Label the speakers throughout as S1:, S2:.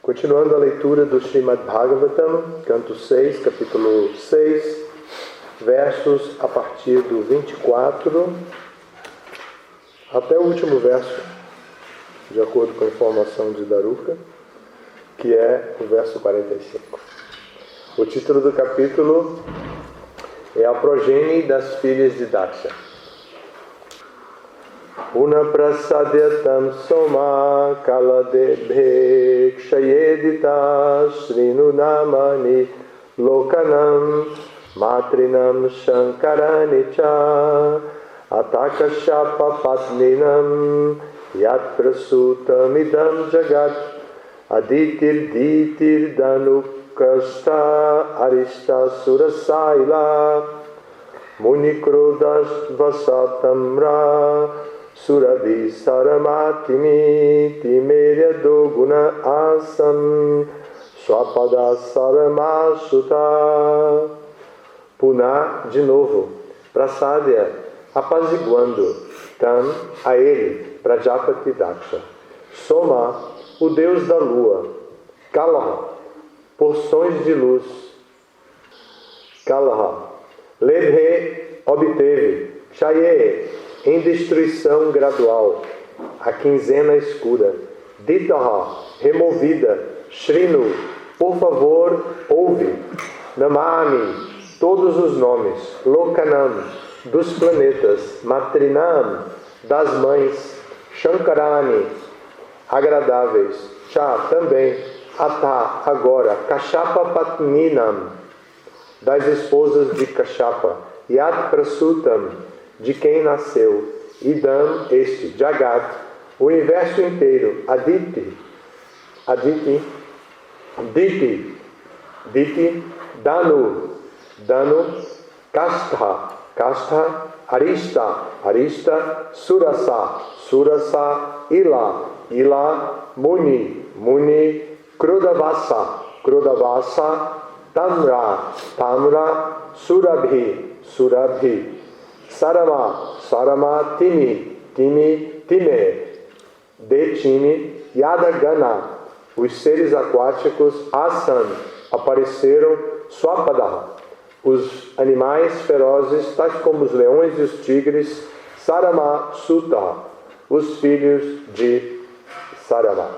S1: Continuando a leitura do Srimad Bhagavatam, canto 6, capítulo 6, versos a partir do 24 até o último verso, de acordo com a informação de Daruka, que é o verso 45. O título do capítulo é A Progenie das Filhas de Daksha. Una prasadyatam soma kaladebhe kshayedita srinu namani lokanam matrinam shankarani cha atakashapa patninam yat prasutam idam jagat aditir ditir danukasta arista surasaila munikrodas vasatamra Surabhi Saramatimi Timerya Doguna Asam Swapada Saramasuta. Puna, de novo, Prasadya, apaziguando, Tam, a ele, Prajapati Daksha. Soma, o deus da lua. Kalaha, porções de luz. Kalaha, Lebhe, obteve. Chaye, em destruição gradual, a quinzena escura. Ditaha, removida. Shrinu, por favor, ouve. Namami, todos os nomes. Lokanam, dos planetas. Matrinam, das mães. Shankarani, agradáveis. Cha, também. Ata, agora. Kashapa Patninam, das esposas de Kashapa. Yat Prasutam, de quem nasceu. Idam, este. Jagat, o universo inteiro. Aditi, Danu, Kastha, Arista, Surasa, Ila, Muni, Krodavasa, Tamra, Surabhi, Sarama, Time, Detime, Yadagana, os seres aquáticos. Asan, apareceram. Swapada, os animais ferozes, tais como os leões e os tigres. Sarama Sutta, os filhos de Sarama.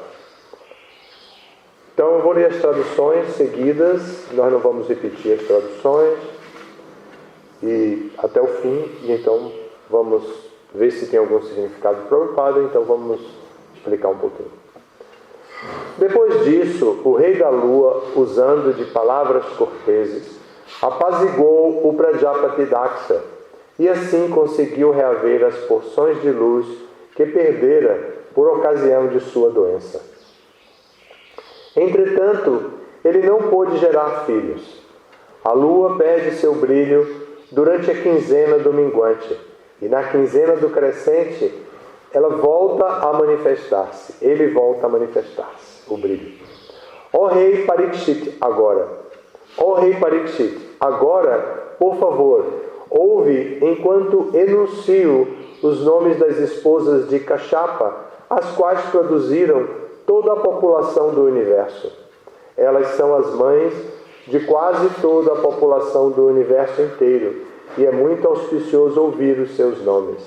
S1: Então eu vou ler as traduções seguidas, nós não vamos repetir as traduções e até o fim, e então vamos ver se tem algum significado Prabhupada, então vamos explicar um pouquinho. Depois disso, o rei da lua, usando de palavras corteses, apaziguou o Prajapati Daksha e assim conseguiu reaver as porções de luz que perdera por ocasião de sua doença. Entretanto, ele não pôde gerar filhos. A lua perde seu brilho durante a quinzena dominguante e na quinzena do crescente ela volta a manifestar-se. Ele volta a manifestar-se, o brilho. Ó rei Parikshit, agora, por favor, ouve enquanto enuncio os nomes das esposas de Kashapa, as quais produziram toda a população do universo. Elas são as mães de quase toda a população do universo inteiro, e é muito auspicioso ouvir os seus nomes.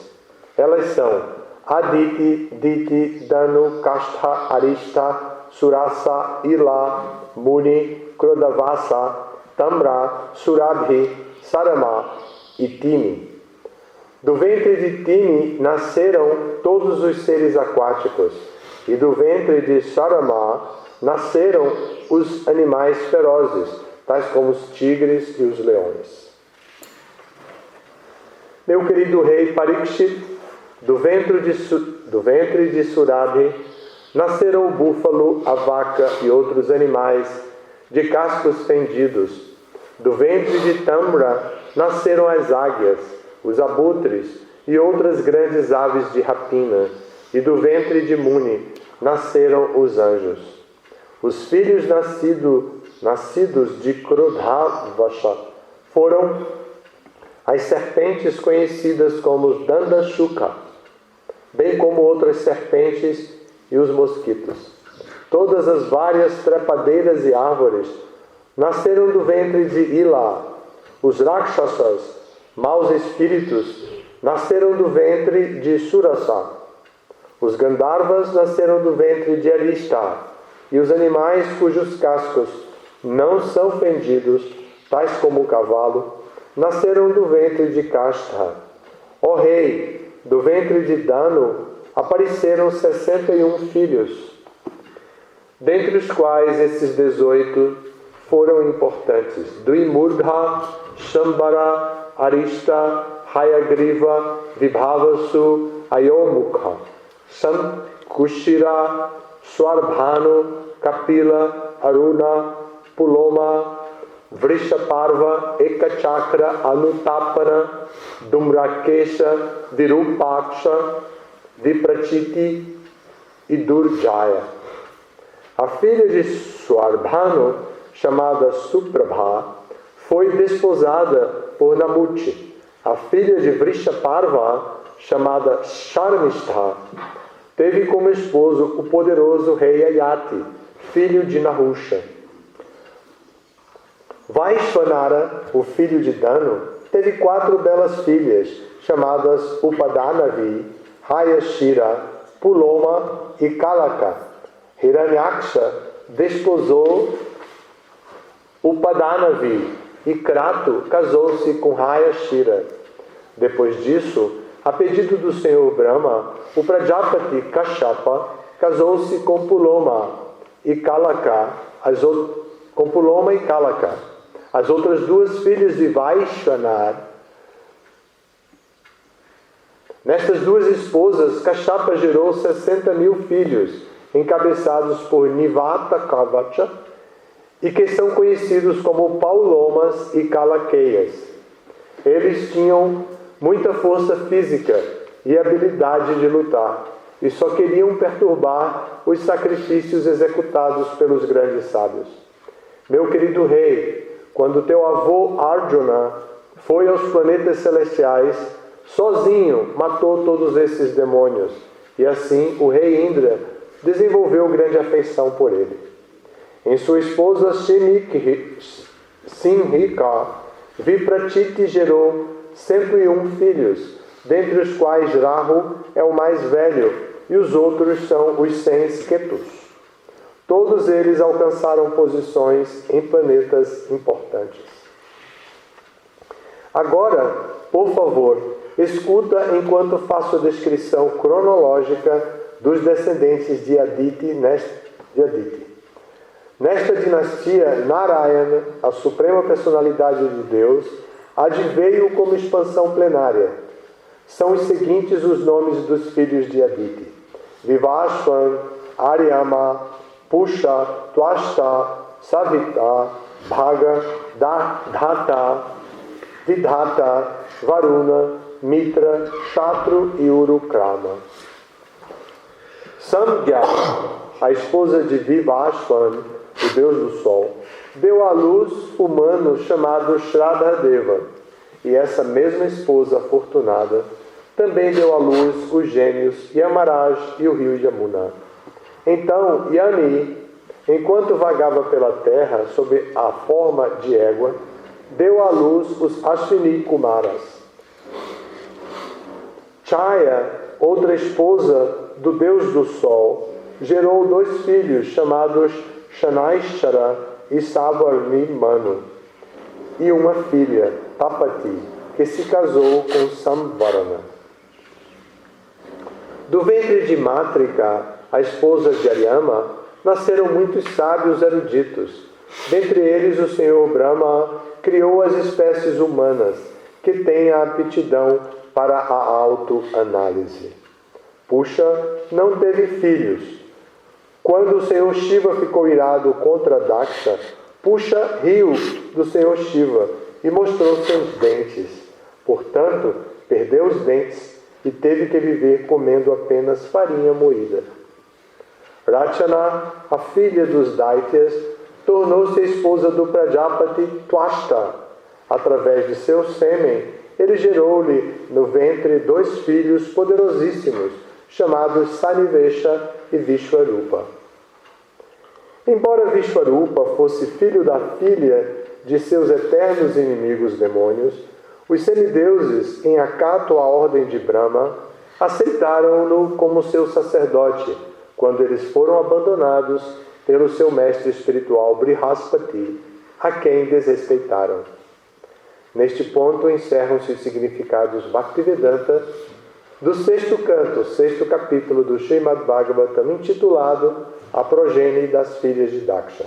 S1: Elas são Aditi, Diti, Danu, Kastha, Arista, Surasa, Ila, Muni, Krodavasa, Tamra, Surabhi, Sarama e Timi. Do ventre de Timi nasceram todos os seres aquáticos, e do ventre de Sarama nasceram os animais ferozes, tais como os tigres e os leões. Meu querido rei Parikshit, do ventre de Surabhi nasceram o búfalo, a vaca e outros animais de cascos fendidos. Do ventre de Tamra nasceram as águias, os abutres e outras grandes aves de rapina. E do ventre de Muni nasceram os anjos. Os filhos nascidos de Krodhavasha foram as serpentes conhecidas como Dandashuka, bem como outras serpentes e os mosquitos. todas as várias trepadeiras e árvores, nasceram do ventre de Ila. Os Rakshasas, maus espíritos, nasceram do ventre de Surasa. Os Gandharvas nasceram do ventre de Arista. E os animais cujos cascos não são fendidos, tais como o cavalo, nasceram do ventre de Kastha. Ó rei, do ventre de Danu apareceram 61 filhos, dentre os quais esses 18 foram importantes: Duimurga, Shambhara, Arista, Hayagriva, Vibhavasu, Ayomukha, Sankushira, Swarbhanu, Kapila, Aruna, Puloma, Vrishaparva, Ekachakra, Anutapana, Dumrakesha, Virupaksha, Viprachiti e Durjaya. A filha de Swarbhanu, chamada Suprabha, foi desposada por Namuti. A filha de Vrishaparva, chamada Sharmistha, teve como esposo o poderoso rei Ayati, filho de Nahusha. Vaishvanara, o filho de Danu, teve 4 belas filhas, chamadas Upadanavi, Hayashira, Puloma e Kalaka. Hiranyaksha desposou Upadanavi e Krato casou-se com Hayashira. Depois disso, a pedido do Senhor Brahma, o Prajapati Kashyapa casou-se com Puloma e Kalaka, As outras 2 filhas de Vaishvanar. Nestas 2 esposas, Kashyapa gerou 60.000 filhos, encabeçados por Nivata Kavacha, e que são conhecidos como Paulomas e Kalakeyas. Eles tinham muita força física e habilidade de lutar, e só queriam perturbar os sacrifícios executados pelos grandes sábios. Meu querido rei, quando teu avô Arjuna foi aos planetas celestiais, sozinho matou todos esses demônios, e assim o rei Indra desenvolveu grande afeição por ele. Em sua esposa Simhika, Viprachiti gerou 101 filhos, dentre os quais Rahu é o mais velho, e os outros são os 100 Ketus. Todos eles alcançaram posições em planetas importantes. Agora, por favor, escuta enquanto faço a descrição cronológica dos descendentes de Aditi. Nesta dinastia, Narayana, a suprema personalidade de Deus, adveio como expansão plenária. São os seguintes os nomes dos filhos de Aditi: Vivashvan, Aryama, Pusha, Twashta, Savita, Bhaga, Dhata, Vidhata, Varuna, Mitra, Shatru e Urukrama. Samgya, a esposa de Vivashvan, o deus do sol, deu à luz humano chamado Shradadeva, e essa mesma esposa afortunada também deu à luz os gêmeos Yamaraj e o rio Yamuna. Então Yami, enquanto vagava pela terra sob a forma de égua, deu à luz os Ashwini Kumaras. Chaya, outra esposa do deus do sol, gerou 2 filhos chamados Shanaishara e Savarni Manu, e uma filha, Tapati, que se casou com Samvarana. Do ventre de Matrika, a esposa de Aryama, nasceram muitos sábios eruditos. Dentre eles, o Senhor Brahma criou as espécies humanas, que têm a aptidão para a autoanálise. Pusha não teve filhos. Quando o Senhor Shiva ficou irado contra Daksha, Pusha riu do Senhor Shiva e mostrou seus dentes. Portanto, perdeu os dentes e teve que viver comendo apenas farinha moída. Rachana, a filha dos Daityas, tornou-se esposa do Prajapati Twashta. Através de seu sêmen, ele gerou-lhe no ventre 2 filhos poderosíssimos, chamados Sanivesha e Vishvarupa. Embora Vishvarupa fosse filho da filha de seus eternos inimigos demônios, os semideuses, em acato à ordem de Brahma, aceitaram-no como seu sacerdote, quando eles foram abandonados pelo seu mestre espiritual Brihaspati, a quem desrespeitaram. Neste ponto encerram-se os significados Bhaktivedanta do 6º canto, 6º capítulo do Srimad Bhagavatam, intitulado A Progenie das Filhas de Daksha.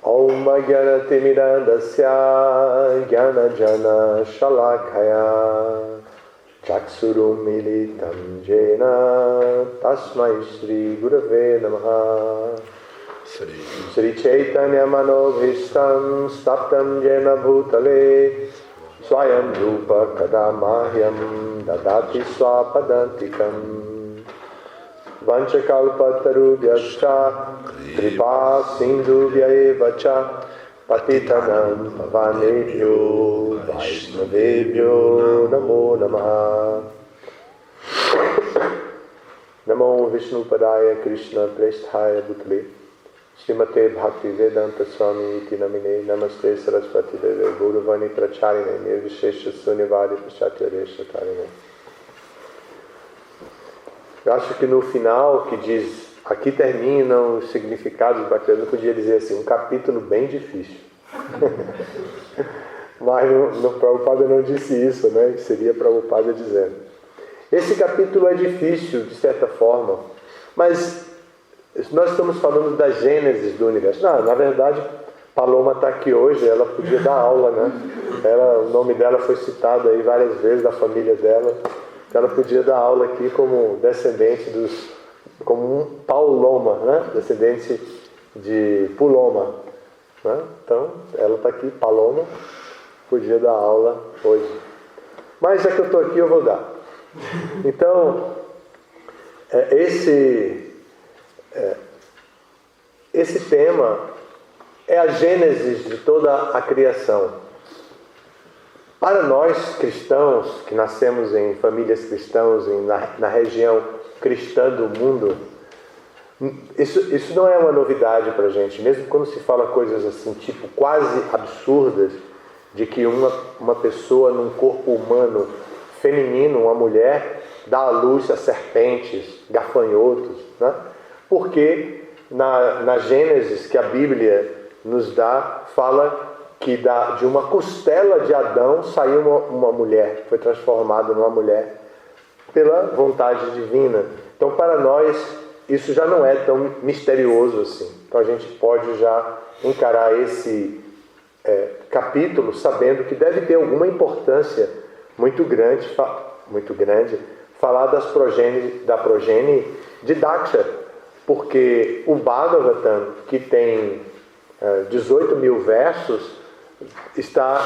S1: Om Ajnanatimidandasya Jnanajana Shalakaya Chaksurum Militam Jena Tasmai Shri Gurave Namaha Sri Chaitanya Manobhishtam Staptam Jena Bhutale Swayam Rupa Kadamahyam Dadati Swapadantikam Vanchakalpatarubhyascha Kripa Sindhubhya evacha Patitanam Pavanebhyo Vaishnavebhyo Namo Namaha. Namo Vishnu Padaya Krishna Presthaya Bhutale Srimate Bhakti Vedanta Swami Iti Namine Namaste Saraswati Deve Guruvani Pracharine Nirvishesha Sunyavadi Prashatyaresha Tarine. Eu acho que no final, que diz, aqui terminam os significados bacanas, eu podia dizer assim, um capítulo bem difícil. Mas no Prabhupada não disse isso, né? Seria Prabhupada dizendo. Esse capítulo é difícil, de certa forma, mas nós estamos falando da gênese do universo. Na verdade, Paloma está aqui hoje, ela podia dar aula, né? O nome dela foi citado aí várias vezes, da família dela. Ela podia dar aula aqui como descendente como um Pauloma, né? Descendente de Puloma, né? Então, ela está aqui, Paloma, podia dar aula hoje. Mas já que eu estou aqui, eu vou dar. Então, esse tema é a gênese de toda a criação. Para nós cristãos, que nascemos em famílias cristãs, na região cristã do mundo, isso não é uma novidade para a gente. Mesmo quando se fala coisas assim, tipo quase absurdas, de que uma pessoa num corpo humano feminino, uma mulher, dá à luz a serpentes, gafanhotos, né? Porque na Gênesis que a Bíblia nos dá, fala que de uma costela de Adão saiu uma mulher, foi transformada numa mulher pela vontade divina. Então, para nós, isso já não é tão misterioso assim. Então, a gente pode já encarar esse capítulo sabendo que deve ter alguma importância muito grande falar da progenie de Daksha, porque o Bhagavatam, que tem 18 mil versos, está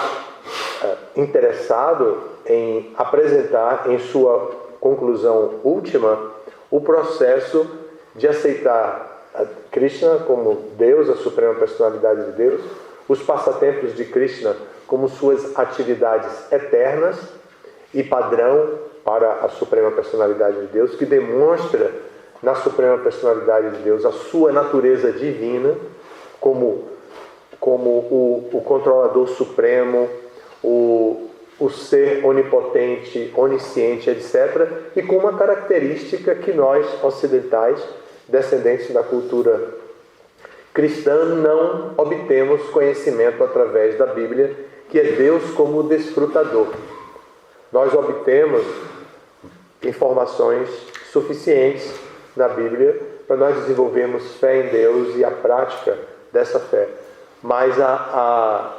S1: interessado em apresentar em sua conclusão última o processo de aceitar a Krishna como Deus, a suprema personalidade de Deus, os passatempos de Krishna como suas atividades eternas e padrão para a suprema personalidade de Deus, que demonstra na suprema personalidade de Deus a sua natureza divina como o controlador supremo, o ser onipotente, onisciente, etc. E com uma característica que nós, ocidentais, descendentes da cultura cristã, não obtemos conhecimento através da Bíblia, que é Deus como desfrutador. Nós obtemos informações suficientes na Bíblia para nós desenvolvermos fé em Deus e a prática dessa fé. Mas a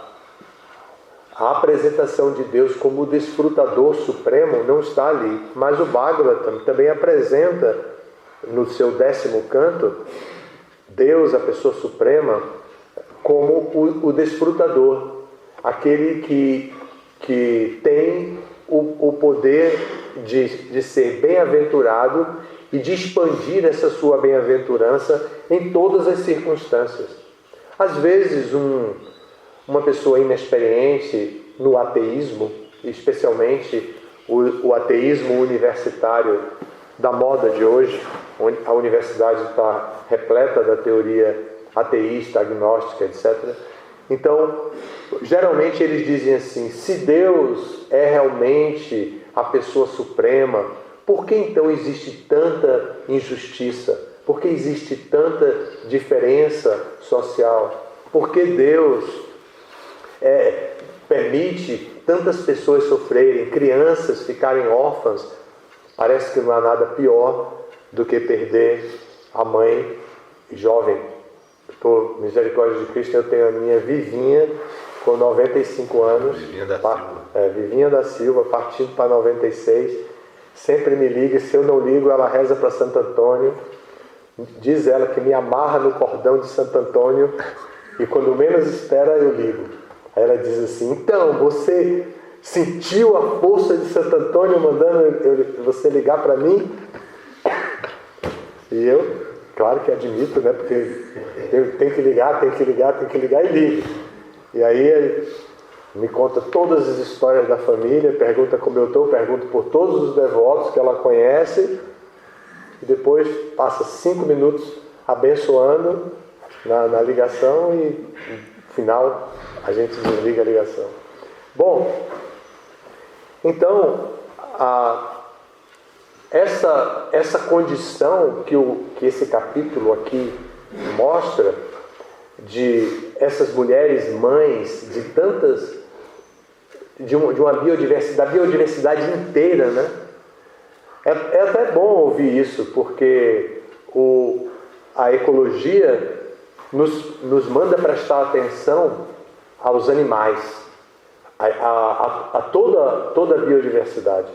S1: apresentação de Deus como o desfrutador supremo não está ali. Mas o Bhagavatam também apresenta, no seu 10º canto, Deus, a pessoa suprema, como o desfrutador, aquele que tem o poder de ser bem-aventurado e de expandir essa sua bem-aventurança em todas as circunstâncias. Às vezes uma pessoa inexperiente no ateísmo, especialmente o ateísmo universitário da moda de hoje, onde a universidade está repleta da teoria ateísta, agnóstica, etc. Então, geralmente eles dizem assim: se Deus é realmente a pessoa suprema, por que então existe tanta injustiça? Por que existe tanta diferença social? Por que Deus permite tantas pessoas sofrerem, crianças ficarem órfãs? Parece que não há nada pior do que perder a mãe jovem. Por misericórdia de Cristo, eu tenho a minha Vivinha com 95 anos.
S2: Vivinha da Silva.
S1: Vivinha da Silva, partindo para 96. Sempre me liga, e se eu não ligo, ela reza para Santo Antônio. Diz ela que me amarra no cordão de Santo Antônio e quando menos espera eu ligo. Aí ela diz assim: então, você sentiu a força de Santo Antônio mandando você ligar para mim? E eu, claro que admito, né? Porque eu tenho que ligar e ligo. E aí me conta todas as histórias da família, pergunta como eu estou, pergunta por todos os devotos que ela conhece. E depois passa 5 minutos abençoando na ligação e no final a gente desliga a ligação. Bom, então essa condição que esse capítulo aqui mostra, de essas mulheres mães de uma biodiversidade, da biodiversidade inteira, né? É até bom ouvir isso, porque a ecologia nos manda prestar atenção aos animais, a toda a biodiversidade.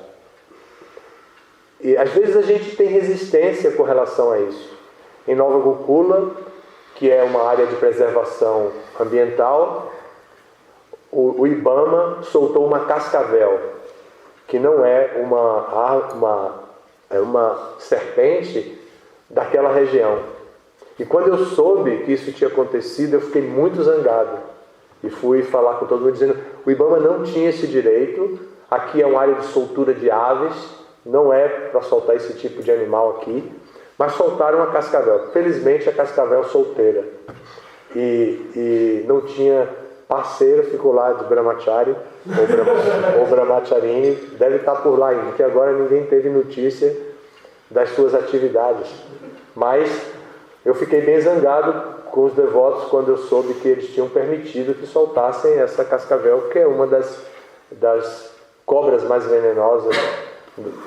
S1: E às vezes a gente tem resistência com relação a isso. Em Nova Gokula, que é uma área de preservação ambiental, o IBAMA soltou uma cascavel, que não é uma serpente daquela região. E quando eu soube que isso tinha acontecido, eu fiquei muito zangado. E fui falar com todo mundo dizendo: o IBAMA não tinha esse direito, aqui é uma área de soltura de aves, não é para soltar esse tipo de animal aqui. Mas soltaram a cascavel. Felizmente a cascavel solteira. E não tinha parceiro, ficou lá de Brahmachari, ou Brahmacharini, deve estar por lá ainda, porque agora ninguém teve notícia das suas atividades. Mas eu fiquei bem zangado com os devotos quando eu soube que eles tinham permitido que soltassem essa cascavel, que é uma das cobras mais venenosas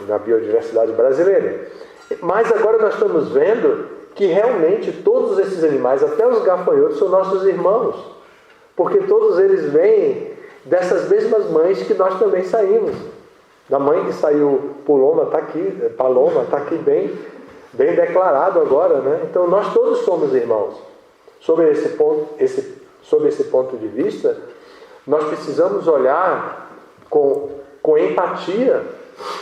S1: na biodiversidade brasileira. Mas agora nós estamos vendo que realmente todos esses animais, até os gafanhotos, são nossos irmãos. Porque todos eles vêm dessas mesmas mães que nós também saímos. Da mãe que saiu Paloma está aqui bem declarado agora, né? Então nós todos somos irmãos. Sob esse ponto de vista, nós precisamos olhar com empatia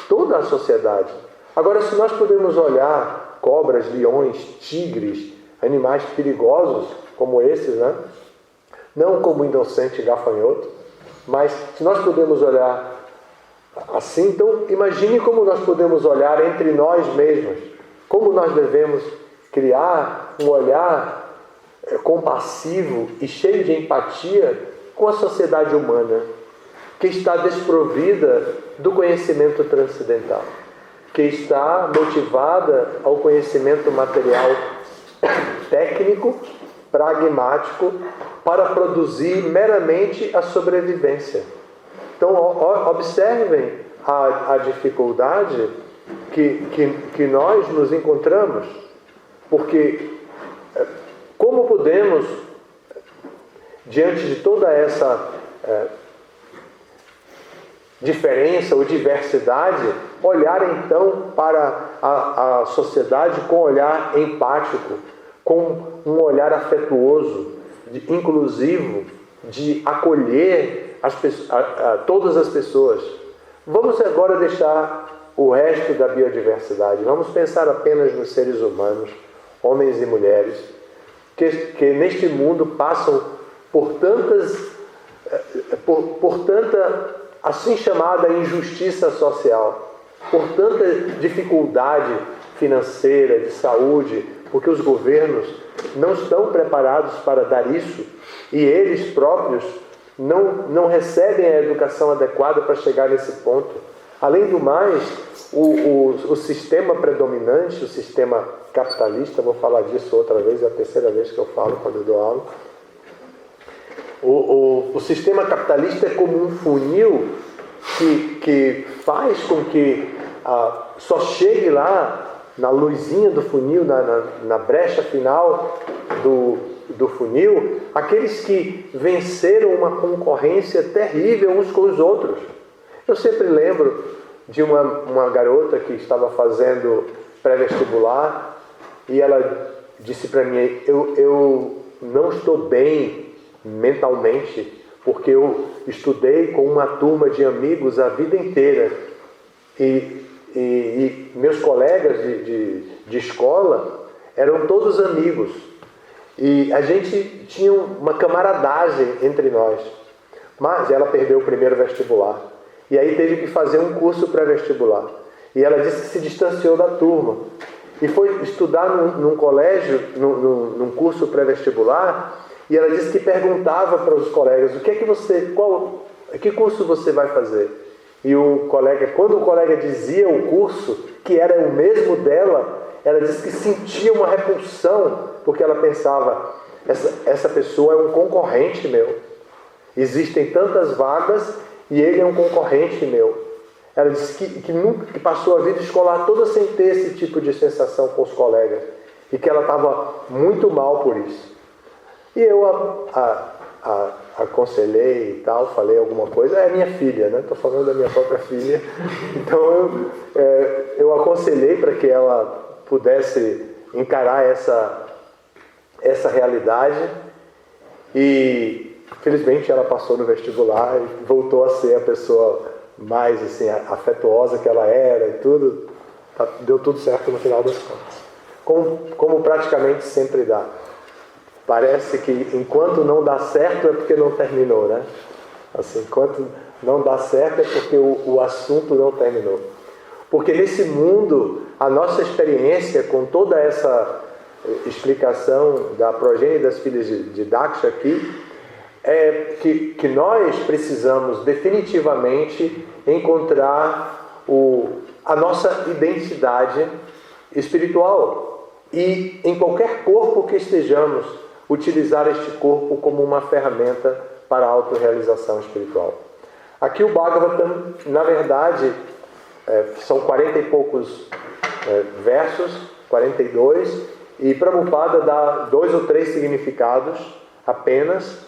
S1: toda a sociedade. Agora, se nós podemos olhar cobras, leões, tigres, animais perigosos como esses, né? Não como inocente gafanhoto, mas se nós podemos olhar assim, então imagine como nós podemos olhar entre nós mesmos, como nós devemos criar um olhar compassivo e cheio de empatia com a sociedade humana, que está desprovida do conhecimento transcendental, que está motivada ao conhecimento material técnico, pragmático, para produzir meramente a sobrevivência. Então, observem a dificuldade que nós nos encontramos, porque como podemos, diante de toda essa diferença ou diversidade, olhar então para a sociedade com um olhar empático, com um olhar afetuoso, inclusivo, de acolher todas as pessoas. Vamos agora deixar o resto da biodiversidade. Vamos pensar apenas nos seres humanos, homens e mulheres, que neste mundo passam por tantas por tanta assim chamada injustiça social, por tanta dificuldade financeira, de saúde, porque os governos não estão preparados para dar isso e eles próprios não recebem a educação adequada para chegar nesse ponto. Além do mais, o sistema predominante, o sistema capitalista, vou falar disso outra vez, é a terceira vez que eu falo quando eu dou aula. O sistema capitalista é como um funil que faz com que só chegue lá na luzinha do funil, na brecha final do funil, aqueles que venceram uma concorrência terrível uns com os outros. Eu sempre lembro de uma garota que estava fazendo pré-vestibular e ela disse para mim, eu não estou bem mentalmente, porque eu estudei com uma turma de amigos a vida inteira e meus colegas de escola eram todos amigos e a gente tinha uma camaradagem entre nós, mas ela perdeu o primeiro vestibular e aí teve que fazer um curso pré-vestibular e ela disse que se distanciou da turma e foi estudar num colégio, num curso pré-vestibular. E ela disse que perguntava para os colegas, que curso você vai fazer? E quando o colega dizia o curso, que era o mesmo dela, ela disse que sentia uma repulsão, porque ela pensava, essa pessoa é um concorrente meu. Existem tantas vagas e ele é um concorrente meu. Ela disse que passou a vida escolar toda sem ter esse tipo de sensação com os colegas. E que ela estava muito mal por isso. E eu aconselhei e tal, falei alguma coisa. É minha filha, né? Estou falando da minha própria filha. Então eu aconselhei para que ela pudesse encarar essa realidade. E felizmente ela passou no vestibular e voltou a ser a pessoa mais assim, afetuosa que ela era e tudo. Deu tudo certo no final das contas. Como praticamente sempre dá. Parece que enquanto não dá certo é porque não terminou, né? Assim, enquanto não dá certo é porque o assunto não terminou. Porque nesse mundo, a nossa experiência com toda essa explicação da progênie das filhas de Daksha aqui, é que nós precisamos definitivamente encontrar a nossa identidade espiritual. E em qualquer corpo que estejamos, utilizar este corpo como uma ferramenta para a autorrealização espiritual. Aqui o Bhagavatam, na verdade, são 40 e poucos versos, 42, e Prabhupada dá 2 ou 3 significados apenas,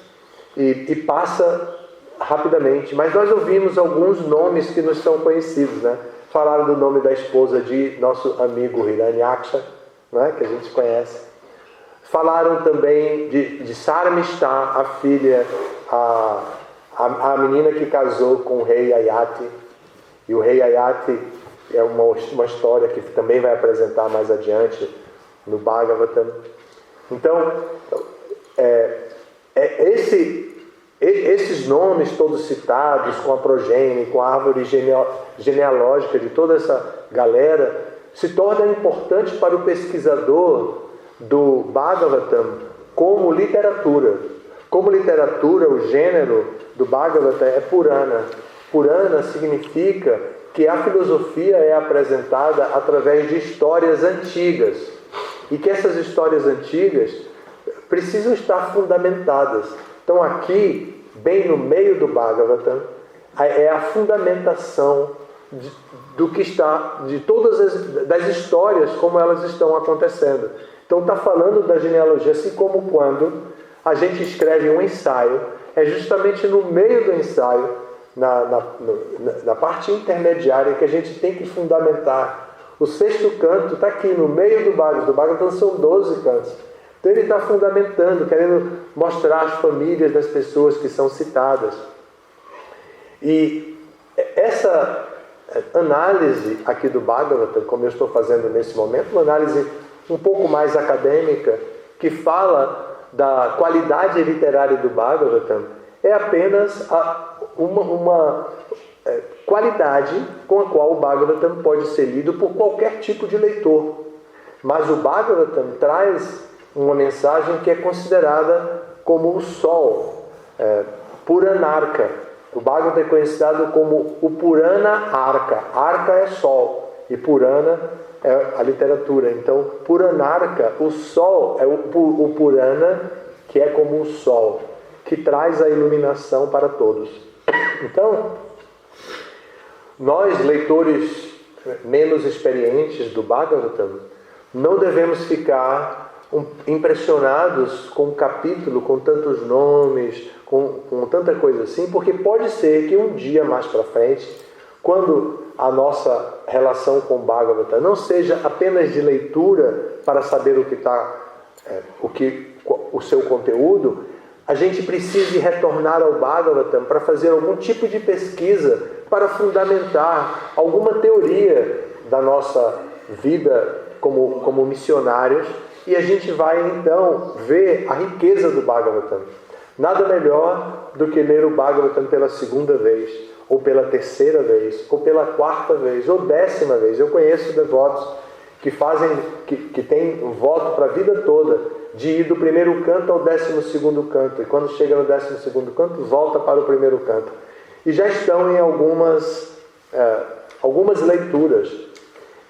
S1: e passa rapidamente. Mas nós ouvimos alguns nomes que nos são conhecidos, né? Falaram do nome da esposa de nosso amigo Hiranyaksha, né? Que a gente conhece. Falaram também de Sarmishta, a filha, a menina que casou com o rei Ayati. E o rei Ayati é uma história que também vai apresentar mais adiante no Bhagavatam. Então, esses nomes todos citados, com a progênie, com a árvore genealógica de toda essa galera, se torna importante para o pesquisador do Bhagavatam como literatura. Como literatura, o gênero do Bhagavatam é Purana. Purana significa que a filosofia é apresentada através de histórias antigas. E que essas histórias antigas precisam estar fundamentadas. Então aqui, bem no meio do Bhagavatam, é a fundamentação do que está, de todas das histórias como elas estão acontecendo. Então está falando da genealogia, assim como quando a gente escreve um ensaio, é justamente no meio do ensaio, na parte intermediária, que a gente tem que fundamentar. O 6º canto está aqui no meio do Bhagavatam. Do Bhagavatam são 12 cantos. Então ele está fundamentando, querendo mostrar as famílias das pessoas que são citadas. E essa análise aqui do Bhagavatam, como eu estou fazendo nesse momento, uma análise um pouco mais acadêmica, que fala da qualidade literária do Bhagavatam, é apenas uma qualidade com a qual o Bhagavatam pode ser lido por qualquer tipo de leitor. Mas o Bhagavatam traz uma mensagem que é considerada como o sol, Puranarka. O Bhagavatam é conhecido como o Purana Arka. Arka é sol e Purana é a literatura. Então, Puranarka, o sol é o Purana, que é como o sol, que traz a iluminação para todos. Então, nós, leitores menos experientes do Bhagavatam, não devemos ficar impressionados com um capítulo, com tantos nomes, com tanta coisa assim, porque pode ser que um dia mais para frente, quando a nossa relação com o Bhagavatam não seja apenas de leitura para saber o que está, o seu conteúdo, a gente precise retornar ao Bhagavatam para fazer algum tipo de pesquisa para fundamentar alguma teoria da nossa vida como missionários, e a gente vai então ver a riqueza do Bhagavatam. Nada melhor do que ler o Bhagavatam pela segunda vez, ou pela terceira vez, ou pela quarta vez, ou 10ª vez. Eu conheço devotos que têm um voto para a vida toda, de ir do primeiro canto ao 12º canto, e quando chega no 12º canto, volta para o primeiro canto. E já estão em algumas leituras.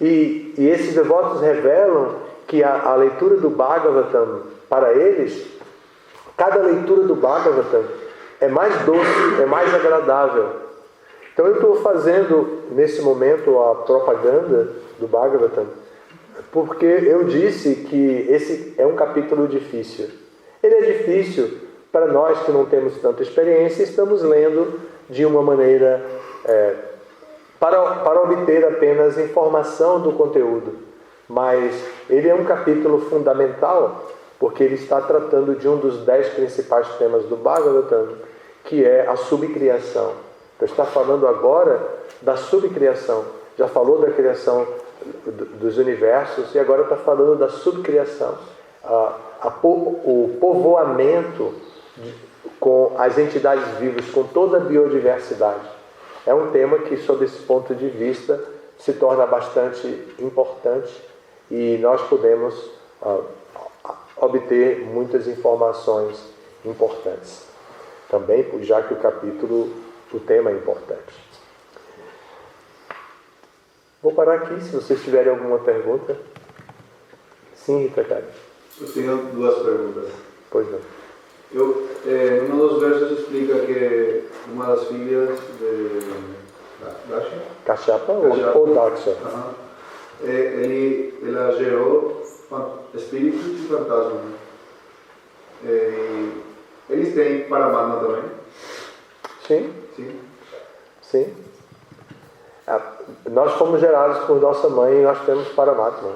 S1: E esses devotos revelam que a leitura do Bhagavatam, para eles, cada leitura do Bhagavatam é mais doce, é mais agradável. Então eu estou fazendo, nesse momento, a propaganda do Bhagavatam, porque eu disse que esse é um capítulo difícil. Ele é difícil para nós que não temos tanta experiência, estamos lendo de uma maneira para obter apenas informação do conteúdo. Mas ele é um capítulo fundamental, porque ele está tratando de um dos 10 principais temas do Bhagavatam, que é a subcriação. Então está falando agora da subcriação. Já falou da criação dos universos e agora está falando da subcriação. O povoamento com as entidades vivas, com toda a biodiversidade. É um tema que, sob esse ponto de vista, se torna bastante importante e nós podemos obter muitas informações importantes. Também, já que o tema é importante. Vou parar aqui, se vocês tiverem alguma pergunta. Sim, Rita, cara.
S2: Eu tenho 2 perguntas.
S1: Pois não.
S2: Um dos versos explica que uma das filhas de Daksha?
S1: Kashapa ou Daksha?
S2: Ela gerou espíritos e fantasmas. Eles têm Paramatma também?
S1: Sim.
S2: Sim.
S1: Sim. Nós fomos gerados por nossa mãe e nós temos Paramatma.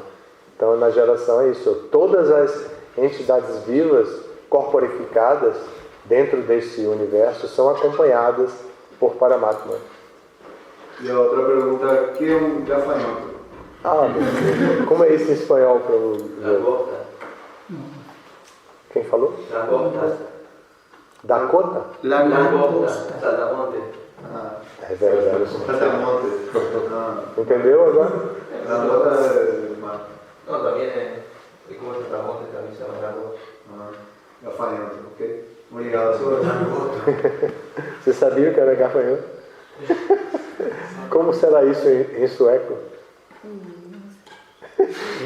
S1: Então, na geração é isso. Todas as entidades vivas, corporificadas, dentro desse universo, são acompanhadas por Paramatma.
S2: E a outra pergunta, o que é um gafanhoto?
S1: Como é isso em espanhol?
S3: Dakota.
S1: Quem falou?
S3: Dakota.
S1: Dakota?
S3: Lakota. Saltamonte.
S1: É verdade.
S2: Saltamonte.
S1: Entendeu agora?
S2: Lakota é mar.
S3: No, también es como Saltamonte, también se llama Lakota.
S2: Gafanhoto, ok? Obrigado, senhor.
S1: Você sabia que era gafanhoto? Como será isso em sueco?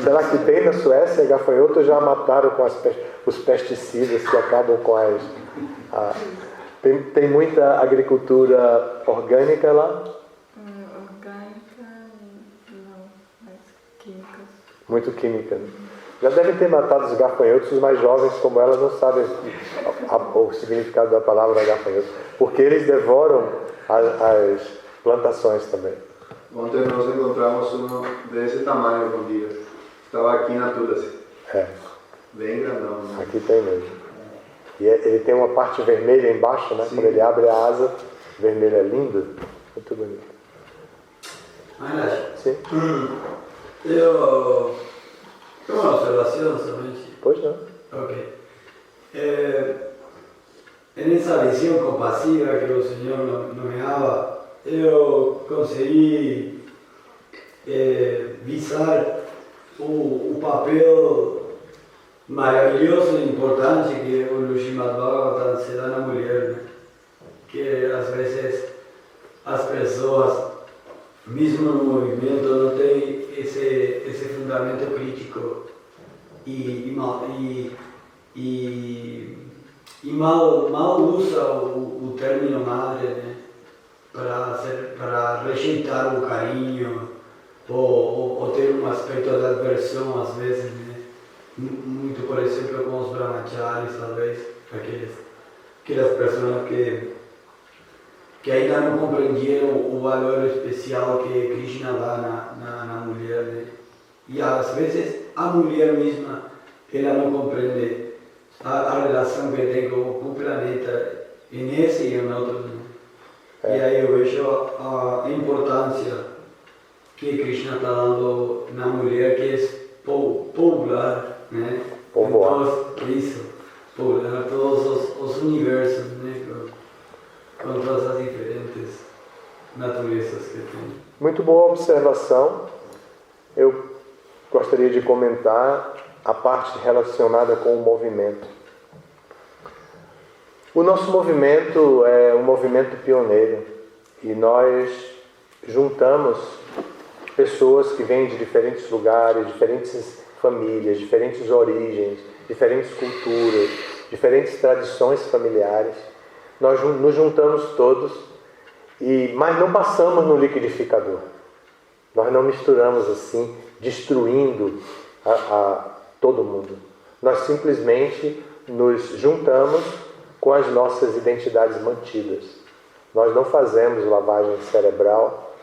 S1: Será que tem na Suécia gafanhoto ou já mataram com os pesticidas que acabam com as... Tem muita agricultura orgânica lá?
S4: Orgânica, não, mas químicas.
S1: Muito química, né? Já devem ter matado os gafanhotos, os mais jovens como elas não sabem o significado da palavra gafanhoto, porque eles devoram as plantações também.
S2: Ontem nós encontramos um desse tamanho com dia. Estava aqui na Tulasi. Bem grandão. Né?
S1: Aqui tem mesmo. E ele tem uma parte vermelha embaixo, né? Sim. Quando ele abre a asa, vermelha é lindo. Muito bonito.
S5: Maharaj,
S1: Sim.
S5: Eu tenho uma observação somente.
S1: Pois não.
S5: Ok. nessa visão compassiva que o Senhor nomeava, eu consegui visar o papel maravilhoso e importante que o Srimad Bhagavatam se dá na mulher, né? Que às vezes as pessoas, mesmo no movimento, não têm esse fundamento crítico e mal usa o término madre, né? Para rejeitar o carinho ou ter um aspecto de aversão às vezes, né? Muito, por exemplo, com os brahmacharis, talvez, aquelas pessoas que ainda não compreenderam o valor especial que Krishna dá na mulher, né? E às vezes a mulher mesma, ela não compreende a relação que tem com o planeta, e nesse e em outros, né? E aí eu vejo a importância que Krishna está dando na mulher, que é popular, né? Isso, popular todos os universos, né? Com todas as diferentes naturezas que tem.
S1: Muito boa observação. Eu gostaria de comentar a parte relacionada com o movimento. O nosso movimento é um movimento pioneiro e nós juntamos pessoas que vêm de diferentes lugares, diferentes famílias, diferentes origens, diferentes culturas, diferentes tradições familiares. Nós nos juntamos todos, mas não passamos no liquidificador. Nós não misturamos assim, destruindo a todo mundo. Nós simplesmente nos juntamos com as nossas identidades mantidas. Nós não fazemos lavagem cerebral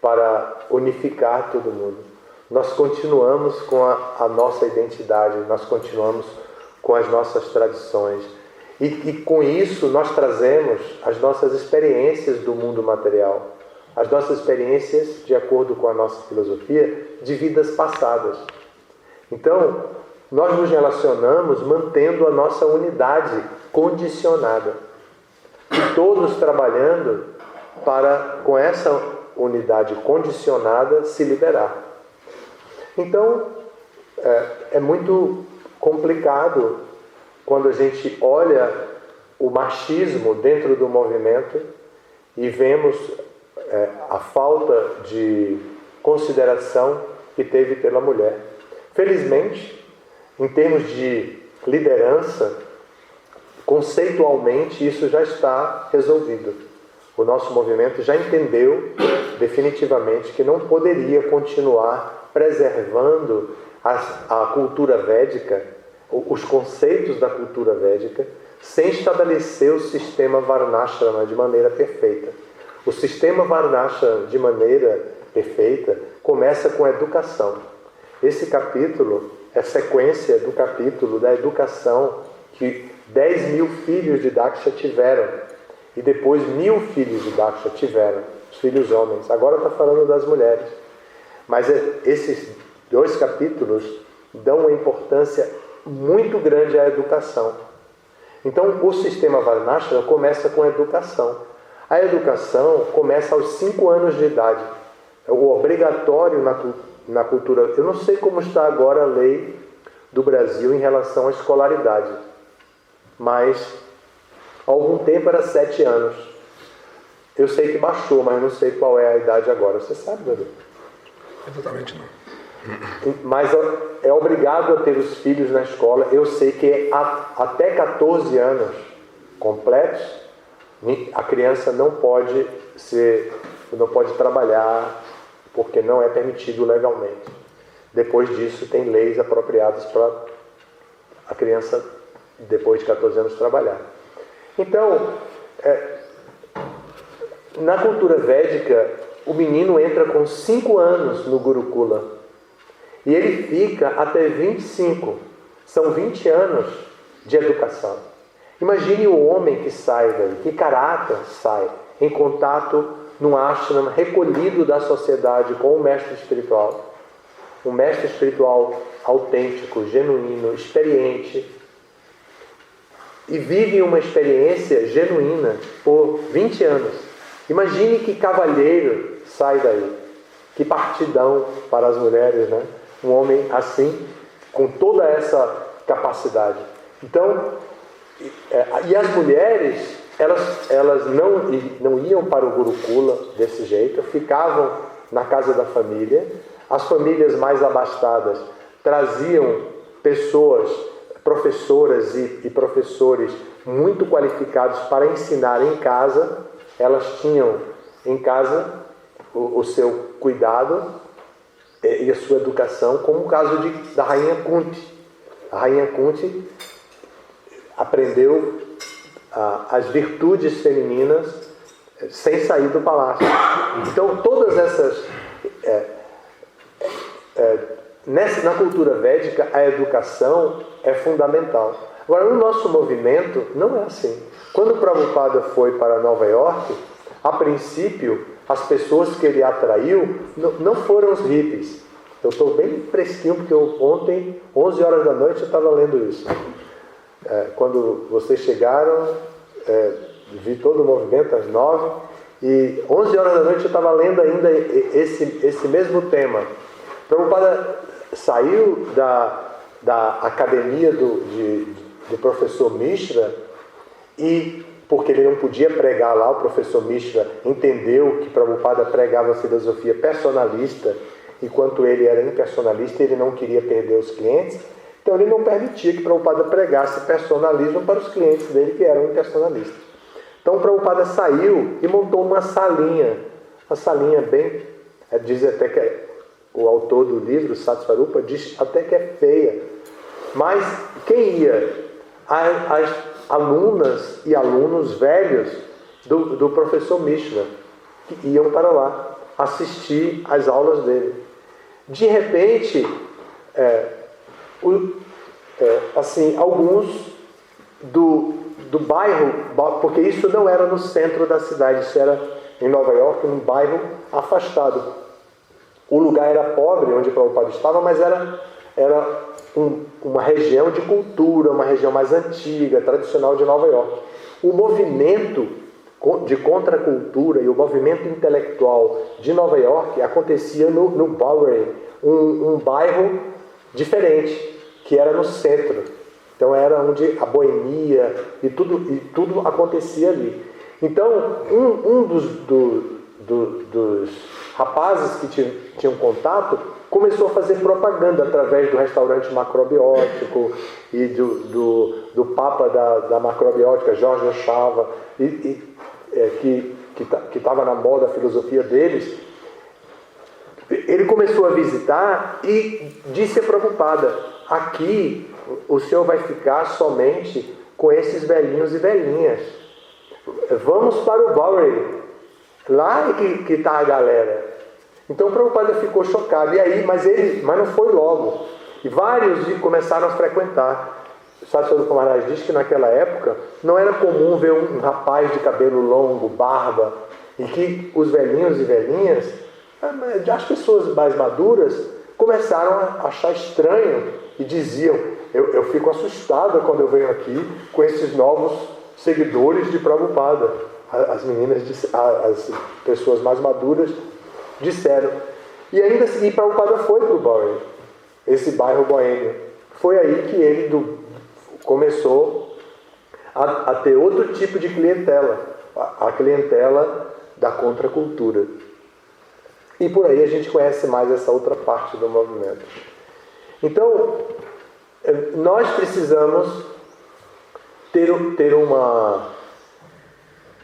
S1: para unificar todo mundo. Nós continuamos com a nossa identidade, nós continuamos com as nossas tradições. E com isso nós trazemos as nossas experiências do mundo material, as nossas experiências, de acordo com a nossa filosofia, de vidas passadas. Então, nós nos relacionamos mantendo a nossa unidade condicionada. E todos trabalhando para, com essa unidade condicionada, se liberar. Então, é muito complicado quando a gente olha o machismo dentro do movimento e vemos a falta de consideração que teve pela mulher. Felizmente, em termos de liderança, conceitualmente isso já está resolvido. O nosso movimento já entendeu definitivamente que não poderia continuar preservando a cultura védica, os conceitos da cultura védica, sem estabelecer o sistema Varnashrama de maneira perfeita. O sistema Varnashrama de maneira perfeita começa com a educação. Esse capítulo é sequência do capítulo da educação que 10.000 filhos de Daksha tiveram e depois 1.000 filhos de Daksha tiveram, os filhos homens. Agora está falando das mulheres. Mas esses 2 capítulos dão uma importância muito grande à educação. Então, o sistema Varnashrama começa com a educação. A educação começa aos 5 anos de idade. O obrigatório na cultura... Eu não sei como está agora a lei do Brasil em relação à escolaridade, mas há algum tempo era 7 anos. Eu sei que baixou, mas não sei qual é a idade agora. Você sabe, Dudu?
S6: Exatamente não.
S1: Mas é obrigado a ter os filhos na escola. Eu sei que até 14 anos completos, a criança não pode trabalhar, porque não é permitido legalmente. Depois disso, tem leis apropriadas para a criança, depois de 14 anos, trabalhar. Então, na cultura védica, o menino entra com 5 anos no Gurukula. E ele fica até 25. São 20 anos de educação. Imagine o homem que sai daí, que caráter sai em contato num ashrama recolhido da sociedade com o mestre espiritual. Um mestre espiritual autêntico, genuíno, experiente. e vivem uma experiência genuína por 20 anos. Imagine que cavalheiro sai daí. Que partidão para as mulheres, né? Um homem assim, com toda essa capacidade. Então, e as mulheres, elas não iam para o Gurukula desse jeito, ficavam na casa da família. As famílias mais abastadas traziam pessoas, professoras e professores muito qualificados para ensinar em casa. Elas tinham em casa o seu cuidado e a sua educação, como o caso da Rainha Kunti. A Rainha Kunti aprendeu as virtudes femininas sem sair do palácio. Então, todas essas... na cultura védica, a educação é fundamental. Agora, no nosso movimento, não é assim. Quando o Prabhupada foi para Nova York, a princípio, as pessoas que ele atraiu não foram os hippies. Eu estou bem fresquinho, porque ontem, 11 horas da noite, eu estava lendo isso. Quando vocês chegaram, vi todo o movimento às 9, e 11 horas da noite eu estava lendo ainda esse mesmo tema. Prabhupada saiu da academia do professor Mishra, e porque ele não podia pregar lá, o professor Mishra entendeu que Prabhupada pregava a filosofia personalista, enquanto ele era impersonalista, ele não queria perder os clientes, então ele não permitia que Prabhupada pregasse personalismo para os clientes dele, que eram impersonalistas. Então Prabhupada saiu e montou uma salinha bem... diz até que o autor do livro, Satsvarupa, diz até que é feia. Mas quem ia? As alunas e alunos velhos do professor Mishra, que iam para lá assistir às aulas dele. De repente, alguns do bairro, porque isso não era no centro da cidade, isso era em Nova York, num bairro afastado. O lugar era pobre, onde Prabhupada estava, mas era uma região de cultura, uma região mais antiga, tradicional de Nova York. O movimento de contracultura e o movimento intelectual de Nova York acontecia no Bowery, um bairro diferente, que era no centro. Então era onde a boemia e tudo acontecia ali. Então, um dos rapazes que tinham contato começou a fazer propaganda através do restaurante macrobiótico e do papa da macrobiótica, Jorge Oshava, que estava na moda a filosofia deles. Ele começou a visitar e disse a Prabhupada: aqui o senhor vai ficar somente com esses velhinhos e velhinhas. Vamos para o Bowery. Lá é que está a galera. Então o Prabhupada ficou chocado. E aí, mas não foi logo. E vários começaram a frequentar. O Satsvarupa Maharaj diz que naquela época não era comum ver um rapaz de cabelo longo, barba, e que os velhinhos e velhinhas, as pessoas mais maduras, começaram a achar estranho e diziam: eu fico assustada quando eu venho aqui com esses novos seguidores de Prabhupada. As meninas, as pessoas mais maduras disseram. E ainda assim, Prabhupada foi para o Bowery, esse bairro boêmio. Foi aí que ele começou a ter outro tipo de clientela, a clientela da contracultura. E por aí a gente conhece mais essa outra parte do movimento. Então, nós precisamos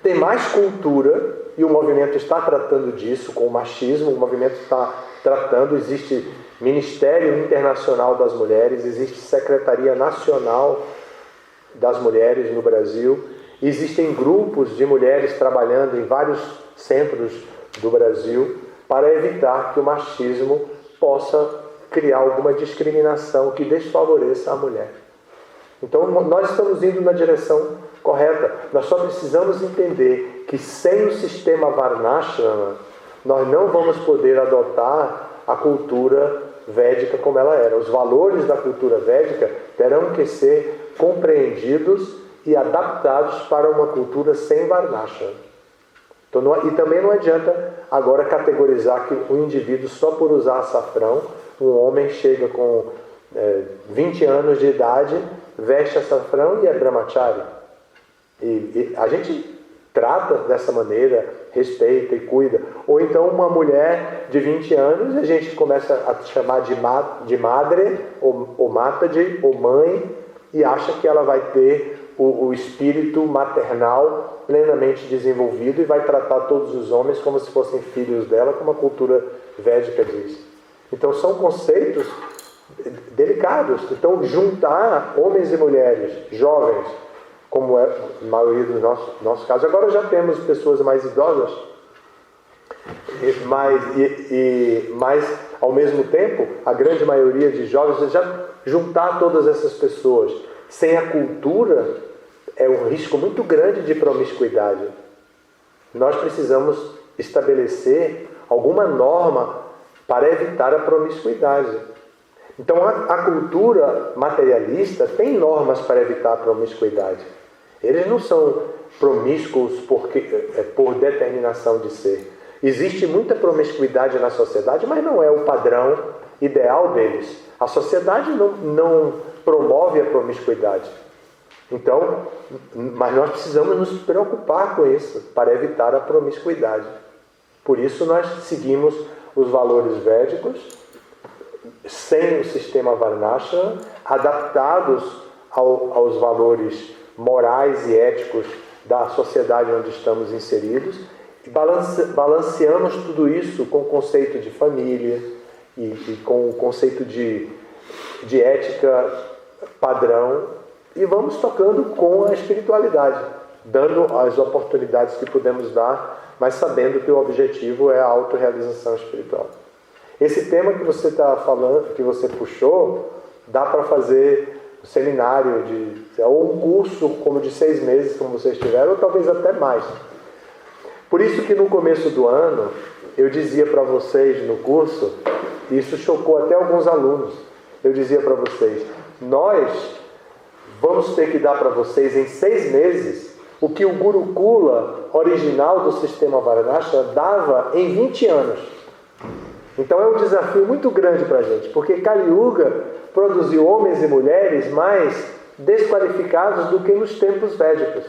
S1: ter mais cultura, e o movimento está tratando disso com o machismo. O movimento está tratando, existe Ministério Internacional das Mulheres, existe Secretaria Nacional das Mulheres no Brasil, existem grupos de mulheres trabalhando em vários centros do Brasil para evitar que o machismo possa criar alguma discriminação que desfavoreça a mulher. Então nós estamos indo na direção correta. Nós só precisamos entender que sem o sistema Varnashrama nós não vamos poder adotar a cultura védica como ela era. Os valores da cultura védica terão que ser compreendidos e adaptados para uma cultura sem varnashram. Então, e também não adianta agora categorizar que o indivíduo, só por usar açafrão, um homem chega com 20 anos de idade, veste açafrão e é brahmachari. E a gente trata dessa maneira, respeita e cuida. Ou então uma mulher de 20 anos, a gente começa a chamar de madre, ou mataji, ou mãe, e acha que ela vai ter o espírito maternal plenamente desenvolvido e vai tratar todos os homens como se fossem filhos dela, como a cultura védica diz. Então são conceitos delicados. Então juntar homens e mulheres, jovens, como é a maioria do nosso caso. Agora já temos pessoas mais idosas, mas ao mesmo tempo, a grande maioria de jovens, já juntar todas essas pessoas sem a cultura é um risco muito grande de promiscuidade. Nós precisamos estabelecer alguma norma para evitar a promiscuidade. Então a cultura materialista tem normas para evitar a promiscuidade. Eles não são promíscuos por determinação de ser. Existe muita promiscuidade na sociedade, mas não é o padrão ideal deles. A sociedade não promove a promiscuidade. Então, mas nós precisamos nos preocupar com isso para evitar a promiscuidade. Por isso nós seguimos os valores védicos, sem o sistema varnashram, adaptados aos valores morais e éticos da sociedade onde estamos inseridos, e balanceamos tudo isso com o conceito de família e com o conceito de ética padrão, e vamos tocando com a espiritualidade, dando as oportunidades que podemos dar, mas sabendo que o objetivo é a autorrealização espiritual. Esse tema que você está falando, que você puxou, dá para fazer um seminário, ou um curso como de 6 meses, como vocês tiveram, ou talvez até mais. Por isso que no começo do ano, eu dizia para vocês no curso, e isso chocou até alguns alunos, eu dizia para vocês, nós vamos ter que dar para vocês em 6 meses o que o Gurukula original do sistema Varnashram dava em 20 anos. Então é um desafio muito grande para a gente, porque Kali Yuga produziu homens e mulheres mais desqualificados do que nos tempos védicos.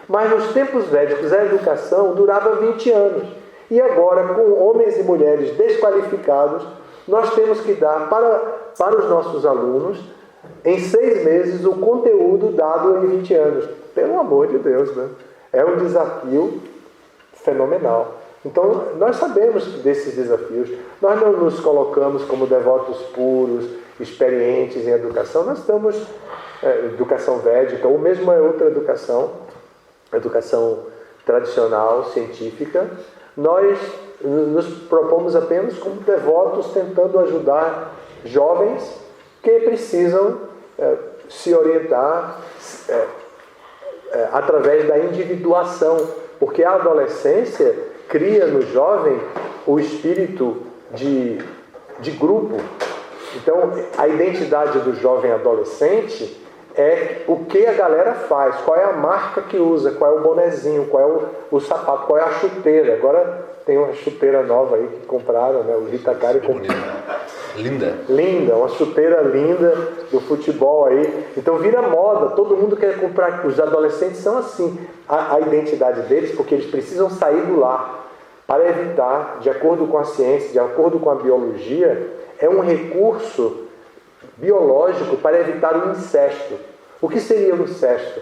S1: Mas nos tempos védicos a educação durava 20 anos. E agora, com homens e mulheres desqualificados, nós temos que dar para os nossos alunos, em 6 meses, o conteúdo dado em 20 anos. Pelo amor de Deus, né? É um desafio fenomenal. Então, nós sabemos desses desafios. Nós não nos colocamos como devotos puros, experientes em educação. Nós estamos educação védica, ou mesmo outra educação tradicional, científica. Nós nos propomos apenas como devotos tentando ajudar jovens que precisam se orientar através da individuação, porque a adolescência cria no jovem o espírito de grupo. Então, a identidade do jovem adolescente é o que a galera faz, qual é a marca que usa, qual é o bonezinho, qual é o sapato, qual é a chuteira. Agora tem uma chuteira nova aí que compraram, né? O Hitakari comprou. Linda, uma chuteira linda do futebol aí. Então vira moda, todo mundo quer comprar. Os adolescentes são assim, a identidade deles, porque eles precisam sair do lar para evitar, de acordo com a ciência, de acordo com a biologia, é um recurso biológico para evitar o incesto. O que seria o incesto?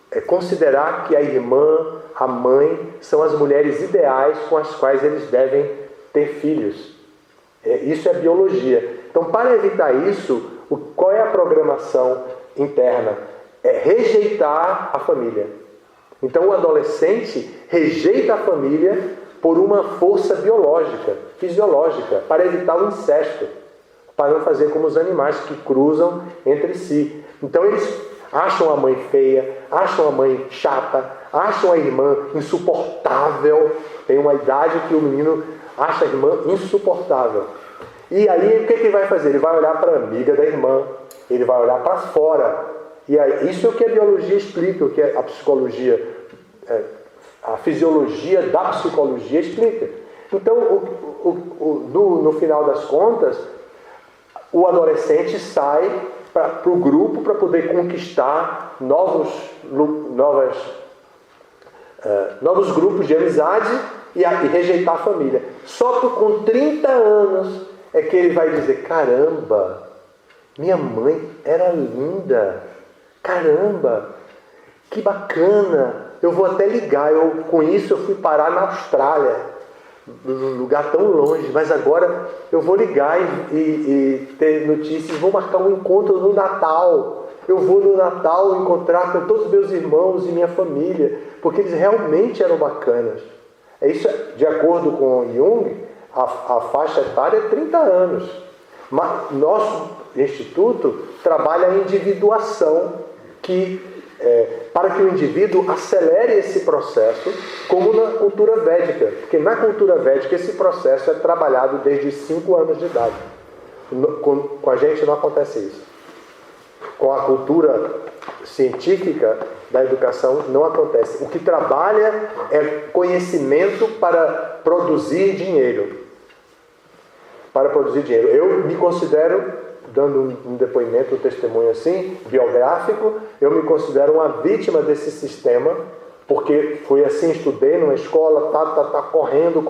S1: É considerar que a irmã, a mãe, são as mulheres ideais com as quais eles devem ter filhos. Isso é biologia. Então, para evitar isso, qual é a programação interna? É rejeitar a família. Então, o adolescente rejeita a família por uma força biológica, fisiológica, para evitar o incesto, para não fazer como os animais que cruzam entre si. Então, eles acham a mãe feia, acham a mãe chata, acham a irmã insuportável. Tem uma idade que o menino acha a irmã insuportável. E aí, o que ele vai fazer? Ele vai olhar para a amiga da irmã, ele vai olhar para fora E isso é o que a biologia explica, o que a psicologia, a fisiologia da psicologia explica. Então, no final das contas, o adolescente sai para o grupo para poder conquistar novos grupos de amizade e rejeitar a família. Só com 30 anos é que ele vai dizer: caramba, minha mãe era linda, caramba, que bacana, eu vou até ligar, com isso eu fui parar na Austrália, num lugar tão longe, mas agora eu vou ligar e ter notícias, vou marcar um encontro no Natal. Eu vou no Natal encontrar com todos os meus irmãos e minha família, porque eles realmente eram bacanas. Isso, de acordo com Jung, a faixa etária é 30 anos. Mas nosso instituto trabalha a individuação, para que o indivíduo acelere esse processo, como na cultura védica. Porque na cultura védica esse processo é trabalhado desde 5 anos de idade. Com a gente não acontece isso. Com a cultura científica da educação não acontece. O que trabalha é conhecimento para produzir dinheiro. Para produzir dinheiro. Eu me considero, dando um depoimento, um testemunho assim, biográfico, eu me considero uma vítima desse sistema, porque foi assim, estudei numa escola, correndo,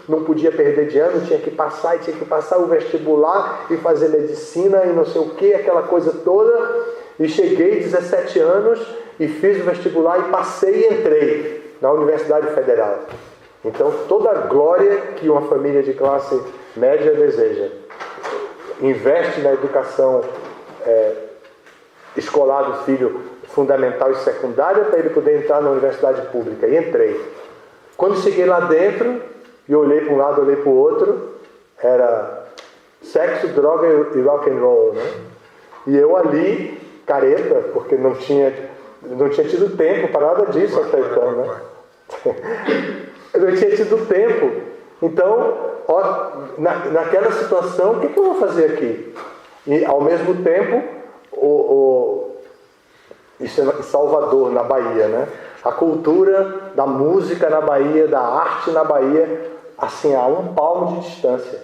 S1: não podia perder de ano, tinha que passar o vestibular e fazer medicina e não sei o que, aquela coisa toda, e cheguei 17 anos e fiz o vestibular e passei e entrei na Universidade Federal. Então, toda a glória que uma família de classe média deseja, investe na educação escolar do filho, fundamental e secundária, para ele poder entrar na universidade pública. E entrei. Quando cheguei lá dentro, e olhei para um lado, olhei para o outro, era sexo, droga e rock and roll, né? E eu ali, careta, porque não tinha tido tempo para nada disso até então, né? Eu não tinha tido tempo. Então, naquela situação, o que eu vou fazer aqui? E, ao mesmo tempo, isso é em Salvador, na Bahia, né? A cultura da música na Bahia, da arte na Bahia, assim, a 1 palmo de distância.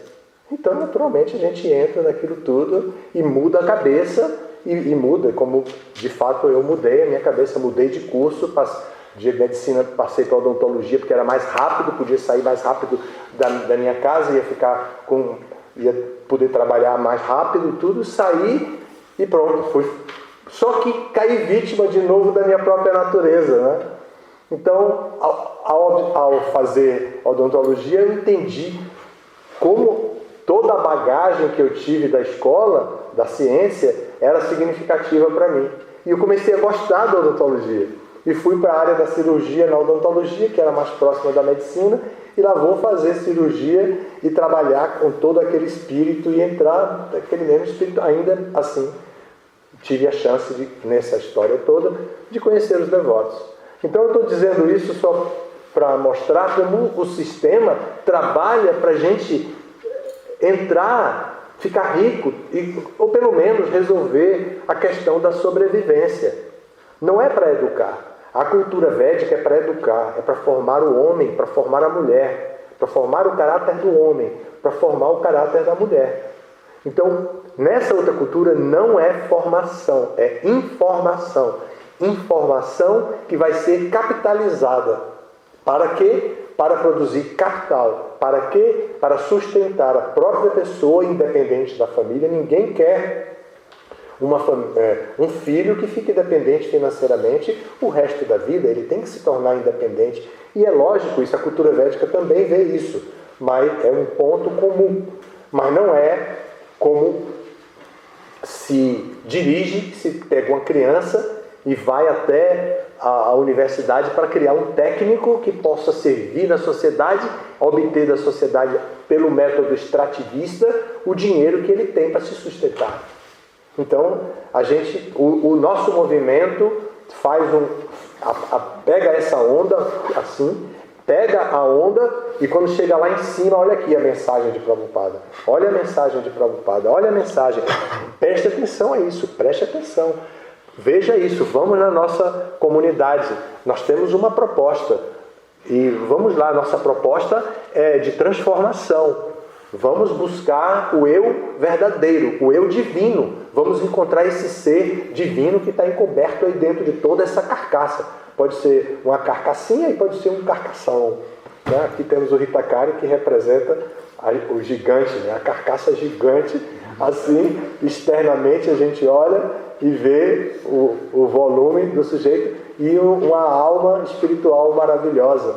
S1: Então, naturalmente, a gente entra naquilo tudo e muda a cabeça, e muda, como de fato eu mudei a minha cabeça, mudei de curso, de medicina passei para odontologia, porque era mais rápido, podia sair mais rápido da minha casa, ia poder trabalhar mais rápido e tudo, saí e pronto, fui. Só que caí vítima de novo da minha própria natureza, né? Então, ao fazer odontologia, eu entendi como toda a bagagem que eu tive da escola, da ciência, era significativa para mim. E eu comecei a gostar da odontologia. E fui para a área da cirurgia na odontologia, que era mais próxima da medicina, e lá vou fazer cirurgia e trabalhar com todo aquele espírito e entrar naquele mesmo espírito. Ainda assim, tive a chance, nessa história toda, de conhecer os devotos. Então eu estou dizendo isso só para mostrar como o sistema trabalha para a gente entrar, ficar rico, ou pelo menos resolver a questão da sobrevivência. Não é para educar. A cultura védica é para educar, é para formar o homem, para formar a mulher, para formar o caráter do homem, para formar o caráter da mulher. Então, nessa outra cultura não é formação, é informação. Informação que vai ser capitalizada. Para quê? Para produzir capital. Para quê? Para sustentar a própria pessoa independente da família. Ninguém quer um filho que fique dependente financeiramente o resto da vida. Ele tem que se tornar independente. E é lógico, isso, a cultura védica também vê isso. Mas é um ponto comum. Mas não é como se dirige, se pega uma criança e vai até a universidade para criar um técnico que possa servir na sociedade, obter da sociedade, pelo método extrativista, o dinheiro que ele tem para se sustentar. Então, o nosso movimento faz pega essa onda assim, pega a onda e quando chega lá em cima, olha aqui a mensagem de Prabhupada. Olha a mensagem de Prabhupada, olha a mensagem. Preste atenção a isso, preste atenção. Veja isso, vamos na nossa comunidade. Nós temos uma proposta. E vamos lá, nossa proposta é de transformação. Vamos buscar o eu verdadeiro, o eu divino. Vamos encontrar esse ser divino que está encoberto aí dentro de toda essa carcaça. Pode ser uma carcassinha e pode ser um carcação. Né? Aqui temos o Hitakari, que representa o gigante, né? A carcaça gigante. Assim, externamente a gente olha e vê o volume do sujeito e uma alma espiritual maravilhosa.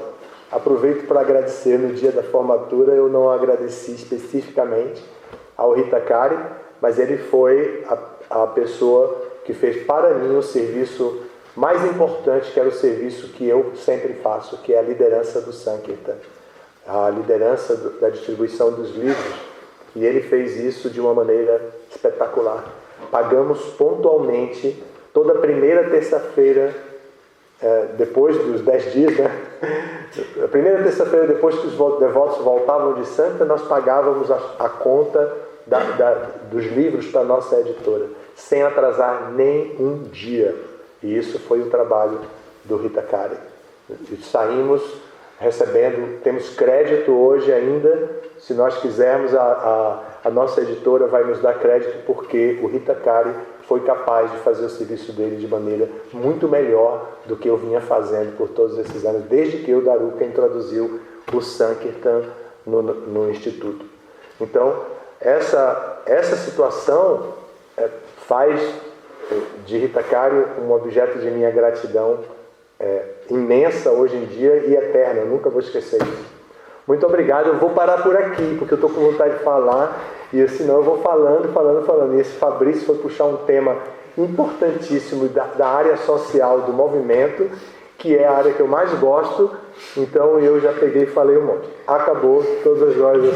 S1: Aproveito para agradecer. No dia da formatura eu não agradeci especificamente ao Hitakari, mas ele foi a pessoa que fez para mim o serviço mais importante, que era o serviço que eu sempre faço, que é a liderança do Sankirtan, a liderança da distribuição dos livros. E ele fez isso de uma maneira espetacular. Pagamos pontualmente, toda primeira terça-feira, depois dos 10 dias, né? A primeira terça-feira, depois que os devotos voltavam de Santa, nós pagávamos a conta dos livros para a nossa editora, sem atrasar nem um dia. E isso foi o trabalho do Hitakari. Saímos recebendo, temos crédito hoje ainda. Se nós quisermos, a nossa editora vai nos dar crédito, porque o Hitakari foi capaz de fazer o serviço dele de maneira muito melhor do que eu vinha fazendo por todos esses anos, desde que o Daruka introduziu o Sankirtan no Instituto. Então, essa situação faz de Hitakari um objeto de minha gratidão imensa hoje em dia e eterna. Eu nunca vou esquecer isso. Muito obrigado. Eu vou parar por aqui, porque eu estou com vontade de falar, e senão eu vou falando. E esse Fabrício foi puxar um tema importantíssimo da área social do movimento, que é a área que eu mais gosto. Então eu já peguei e falei um monte. Acabou. Todas as glórias da